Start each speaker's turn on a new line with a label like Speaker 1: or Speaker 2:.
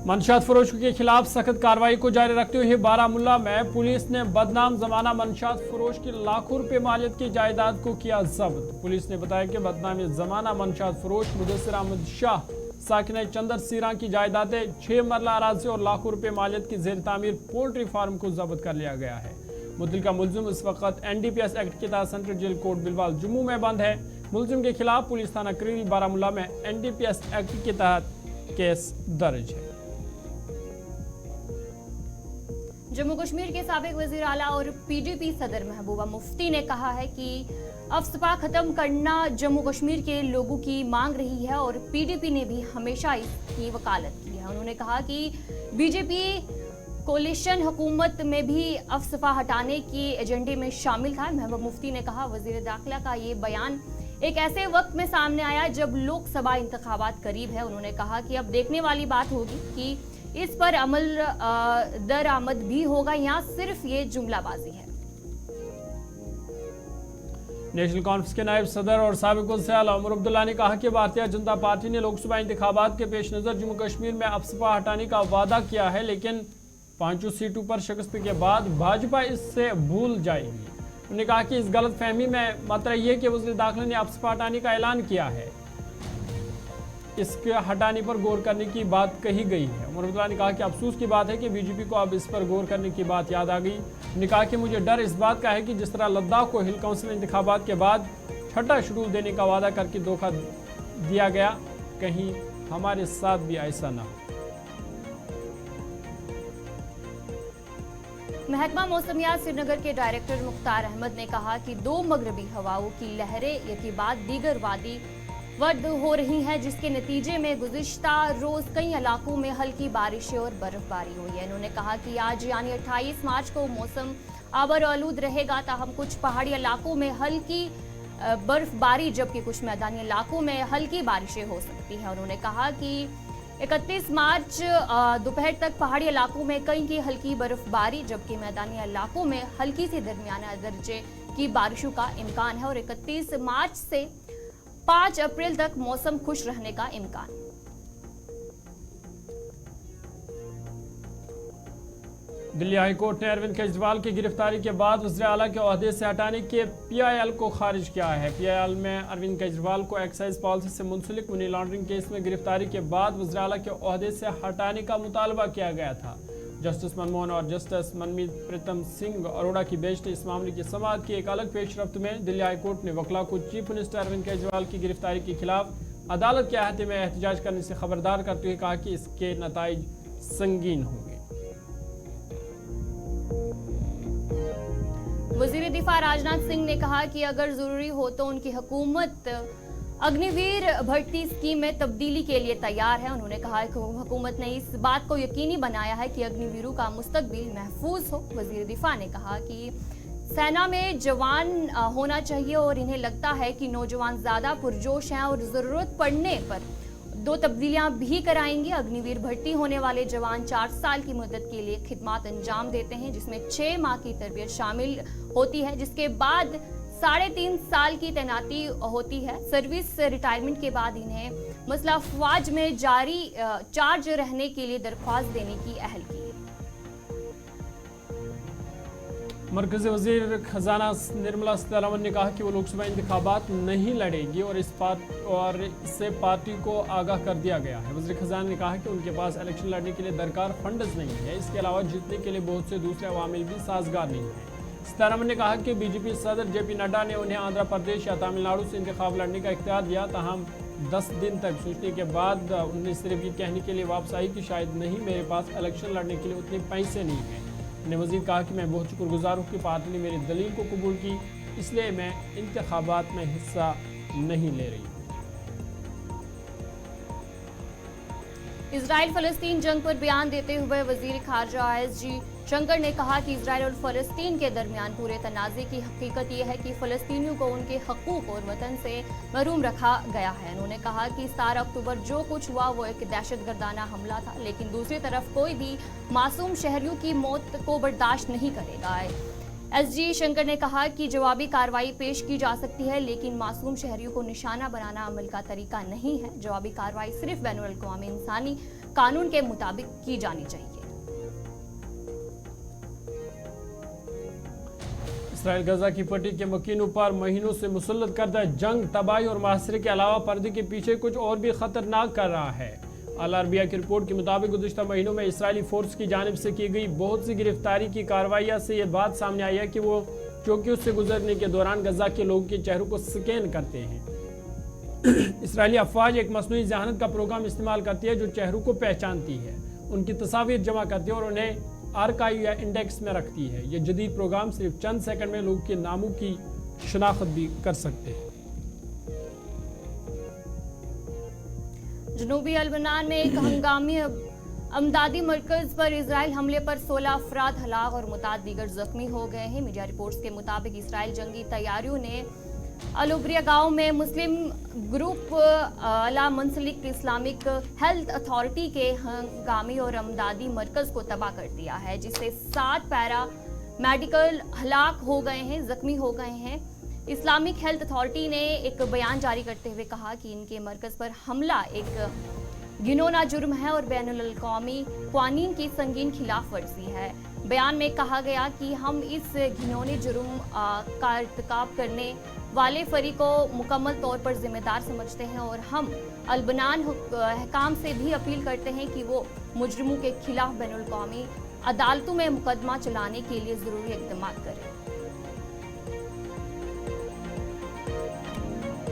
Speaker 1: मंशियात फरोशों के खिलाफ सख्त कार्रवाई को जारी रखते हुए बारामुल्ला में पुलिस ने बदनाम जमाना मंशियात फरोश की लाखों रुपए मालियत की जायदाद को किया जब्त। पुलिस ने बताया कि बदनाम जमाना मंशियात फरोश मुदस्सिर अहमद शाह साकिन चंदर सीरा की जायदादें 6 मरला अराजी और लाखों रुपए मालियत की जेर तामीर पोल्ट्री फार्म को जब्त कर लिया गया है। मुतल्लिका मुलजिम इस वक्त NDPS एक्ट के तहत central jail court Bhalwal Jammu में बंद है। मुलजिम के खिलाफ पुलिस थाना करील बारामुल्ला में NDPS एक्ट के तहत केस दर्ज है।
Speaker 2: जम्मू कश्मीर के साबिक वजीर आला और PDP सदर महबूबा मुफ्ती ने कहा है कि अफसपा खत्म करना जम्मू कश्मीर के लोगों की मांग रही है और PDP ने भी हमेशा इसकी वकालत की है। उन्होंने कहा कि BJP कोलिशन हुकूमत में भी अफसपा हटाने के एजेंडे में शामिल था। महबूबा मुफ्ती ने कहा वजीर दाखिला का ये बयान एक ऐसे वक्त में सामने आया जब लोकसभा इंतखाबात करीब है। उन्होंने कहा कि अब देखने वाली बात होगी कि इस पर अमल दरामद भी होगा या सिर्फ ये जुमलाबाजी है।
Speaker 1: नेशनल कॉन्फ्रेंस के नायब सदर और साबिक वज़ीर आला उमर अब्दुल्ला ने कहा कि भारतीय जनता पार्टी ने लोकसभा इंतखाबात के पेश नज़र जम्मू कश्मीर में अफसपा हटाने का वादा किया है, लेकिन 5 सीटों पर शिकस्त के बाद भाजपा इससे भूल जाएगी। उन्होंने कहा कि इस गलत फहमी में मत रहिए कि वज़ीर दाखिला ने अफसपा हटाने का ऐलान किया है, इसके हटाने पर गौर करने की बात कही गई है। उमर अब्दुल्ला ने कहा कि अफसोस की बात है कि BJP को अब इस पर गौर करने की बात याद आ गई। उन्होंने कहा कि मुझे डर इस बात का है कि जिस तरह लद्दाख को हिल काउंसिल इंतखाबात के बाद छठा शेड्यूल देने का वादा करके धोखा दिया गया, कहीं हमारे साथ भी ऐसा ना हो।
Speaker 2: महकमा मौसमियात श्रीनगर के डायरेक्टर मुख्तार अहमद ने कहा कि 2 मगरबी हवाओं की लहरें के बाद दीगर वादी वर्द हो रही हैं, जिसके नतीजे में गुज़िश्ता रोज कई इलाकों में हल्की बारिशें और बर्फबारी हुई है। उन्होंने कहा कि आज यानी 28 मार्च को मौसम आबर आलूद रहेगा, ताहम कुछ पहाड़ी इलाकों में हल्की बर्फबारी जबकि कुछ मैदानी इलाकों में हल्की बारिशें हो सकती हैं। उन्होंने कहा कि 31 मार्च दोपहर तक पहाड़ी इलाकों में कई की हल्की बर्फबारी जबकि मैदानी इलाकों में हल्की सी दरमियाना दर्जे की बारिशों का इम्कान है और 31 मार्च से 5 अप्रैल तक मौसम खुश रहने का इम्कान।
Speaker 1: दिल्ली हाई कोर्ट ने अरविंद केजरीवाल की गिरफ्तारी के बाद वज़ीर आला के ओहदे से हटाने के PIL को खारिज किया है। PIL में अरविंद केजरीवाल को एक्साइज पॉलिसी से मुंसलिक मनी लॉन्ड्रिंग केस में गिरफ्तारी के बाद वज़ीर आला के ओहदे से हटाने का मुतालबा किया गया था। जस्टिस मनमोहन और जस्टिस मनमीत प्रीतम सिंह अरोड़ा की बेंच ने इस मामले की समाअत की एक अलग पेशरफ्त में दिल्ली हाई कोर्ट ने वकला को चीफ मिनिस्टर अरविंद केजरीवाल की गिरफ्तारी के खिलाफ अदालत के अहाते में एहतजाज करने से खबरदार करते हुए कहा कि इसके नताइज संगीन होंगे।
Speaker 2: वजीर दिफा राजनाथ सिंह ने कहा कि अगर जरूरी हो तो उनकी हुकूमत अग्निवीर भर्ती स्कीम में तब्दीली के लिए तैयार है। उन्होंने कहा कि हुकूमत ने इस बात को यकीनी बनाया है कि अग्निवीरों का मुस्तकबिल महफूज हो। वजीर दिफा ने कहा कि सेना में जवान होना चाहिए और इन्हें लगता है कि नौजवान ज्यादा पुरजोश हैं और जरूरत पड़ने पर 2 तब्दीलियां भी कराएंगे। अग्निवीर भर्ती होने वाले जवान 4 साल की मुद्दत के लिए खिदमत अंजाम देते हैं, जिसमें 6 माह की तरबियत शामिल होती है, जिसके बाद 3.5 साल की तैनाती होती है। सर्विस रिटायरमेंट के बाद इन्हें मसला अफवाज में जारी चार्ज रहने के लिए दरख्वास्त देने की अहल की है।
Speaker 1: मरकजी वजीर खजाना निर्मला सीतारमण ने कहा कि वो लोकसभा इंतखाबात नहीं लड़ेगी और इससे पार्टी को आगाह कर दिया गया है। वजीर खजाना ने कहा कि उनके पास इलेक्शन लड़ने के लिए दरकार फंड्स नहीं है, इसके अलावा जीतने के लिए बहुत से दूसरे अवामिल भी साजगार नहीं है। सीतारमण ने कहा कि BJP सदर JP नड्डा ने उन्हें आंध्र प्रदेश या तमिलनाडु से इंतखाब लड़ने का इख्तियार दिया, ताहम 10 दिन तक सोचने के बाद उन्हें सिर्फ ये कहने के लिए वापस आई कि शायद नहीं, मेरे पास इलेक्शन लड़ने के लिए उतने पैसे नहीं हैं। उन्होंने मजीद कहा कि मैं बहुत शुक्रगुजार हूँ कि पार्टी ने मेरी दलील को कबूल की, इसलिए मैं इंतखाबात में हिस्सा नहीं ले रही।
Speaker 2: इजराइल फलस्तीन जंग पर बयान देते हुए वजीर खारजा ISG शंकर ने कहा कि इजराइल और फलस्तीन के दरमियान पूरे तनाज़े की हकीकत यह है कि फलस्तीनियों को उनके हकूक और वतन से महरूम रखा गया है। उन्होंने कहा कि 17 अक्टूबर जो कुछ हुआ वो एक दहशतगर्दाना हमला था, लेकिन दूसरी तरफ कोई भी मासूम शहरियों की मौत को बर्दाश्त नहीं करेगा। एसजी शंकर ने कहा कि जवाबी कार्रवाई पेश की जा सकती है, लेकिन मासूम शहरियों को निशाना बनाना अमल का तरीका नहीं है। जवाबी कार्रवाई सिर्फ बैनुल-अक़वामी इंसानी कानून के मुताबिक की जानी चाहिए।
Speaker 1: इसराइल गजा की पट्टी के मकीनों पर महीनों से मुसल्लत करदा जंग, तबाही और मुहासरे के अलावा पर्दे के पीछे कुछ और भी खतरनाक कर रहा है। अल अरबिया की रिपोर्ट के मुताबिक गुज़िश्ता महीनों में इसराइली फोर्स की जानिब से की गई बहुत सी गिरफ्तारी की कार्रवाइयों से ये बात सामने आई है कि वो चौकियों से गुजरने के दौरान गजा के लोगों के चेहरों को स्कैन करते हैं। इसराइली अफवाज एक मसनूई ज़हानत का प्रोग्राम इस्तेमाल करती है जो चेहरों को पहचानती है, उनकी तस्वीर जमा करती है और उन्हें आर्काइव या इंडेक्स में रखती है। यह जदीद प्रोग्राम सिर्फ चंद सेकंड में लोगों के नामों की शनाख्त भी कर सकते हैं।
Speaker 2: जनूबी अलबनान में एक हंगामी अमदादी मरकज पर इजराइल हमले पर 16 अफराद हलाक और मुताद दीगर जख्मी हो गए हैं। मीडिया रिपोर्ट्स के मुताबिक इसराइल जंगी तैयारियों ने अलुब्रिया गांव में मुस्लिम ग्रुप अला मुंसलिक इस्लामिक हेल्थ अथॉरिटी के हंगामी और अमदादी मरकज को तबाह कर दिया है, जिससे 7 पैरा मेडिकल हलाक हो गए हैं, जख्मी हो गए हैं। इस्लामिक हेल्थ अथॉरिटी ने एक बयान जारी करते हुए कहा कि इनके मरकज पर हमला एक घिनौना जुर्म है और बैनुल-अक़वामी क़वानीन की संगीन खिलाफ वर्जी है। बयान में कहा गया कि हम इस घिनौने जुर्म का इर्तिकाब करने वाले फरीक को मुकम्मल तौर पर जिम्मेदार समझते हैं और हम अलबनान हुक्काम से भी अपील करते हैं कि वो मुजरिमों के खिलाफ बैनुल-अक़वामी अदालतों में मुकदमा चलाने के लिए ज़रूरी इक़दाम करें।